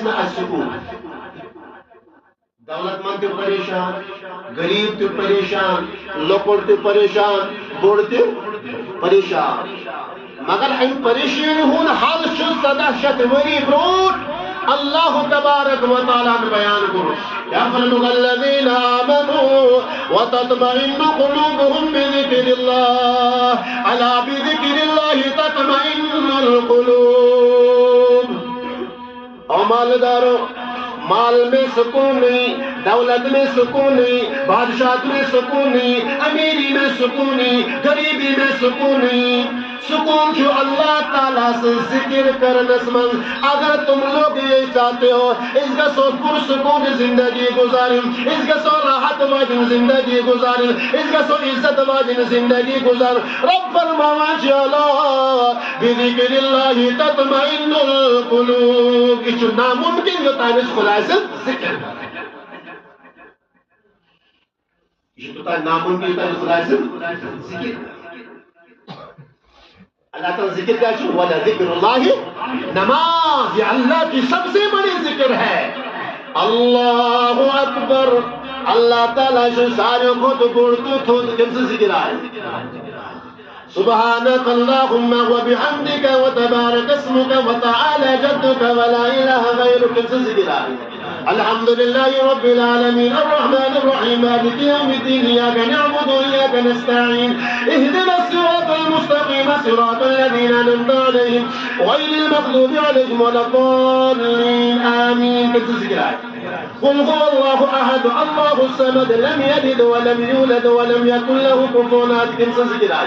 में असकून दौलतमंद परेशान गरीब ते परेशान लोकड़ ते परेशान बोड़ ते परेशान मगर अम परेशानी हुन हल 1700 वरी ब्रोट अल्लाह तबारक व तआला ने बयान करो यफ़रमुल्लज़ीना आमनू व तत्मइन्नु क़ुलूबुहुम बिज़िक्रिल्लाह अला बिज़िक्रिल्लाहि तत्मइन्नुल क़ुलूब। ओ मालदारों माल में सुकून नहीं दौलत में सुकून नहीं बादशाह में सुकून नहीं अमीरी में सुकून नहीं गरीबी में सुकून नहीं सुकून जो अल्लाह ताला से जिक्र करनस मन अगर तुम लोग ये चाहते हो इसका सो पुरसुकून जिंदगी गुजारिन इसका सो राहत वाली जिंदगी गुजारिन इसका सो इज्जत वाली जिंदगी गुजार रब फरमावा चलो बिज़िक्रिल्लाहि तत्मइन्नुल क़ुलूब इच नामुमकिन होता है खुदा से जिक्र ये तो नामुमकिन होता है खुदा से जिक्र अल्लाह का जिक्र क्या है वाला ज़िक्रुल्लाह नमाज ये अल्लाह की सबसे बड़ी जिक्र है अल्लाहु अकबर अल्लाह ताला जो सारे को तो बोलते तो कैसे जिक्र है सुबहानक अल्लाहुम्मा व बिहम्दिका व तबारक अस्मुका व तआला जद्दुका व ला इलाहा गैरुक कैसे जिक्र है अल्हम्दुलिल्लाहि रब्बिल आलमीन अर्रहमानिर रहीम मालिकि यौमिद्दीन इय्याका नअबुदु व इय्याका नस्तईन इहदिनास सिरातल मुस्तकीम सिरातल लज़ीना अनअमता अलैहिम गैरिल मग़दूबि अलैहिम वलद्दाल्लीन आमीन कैसे जिक्र है قل هو الله احد الله الصمد لم يلد ولم يولد ولم يكن له كفوا احد कैसे जिक्र है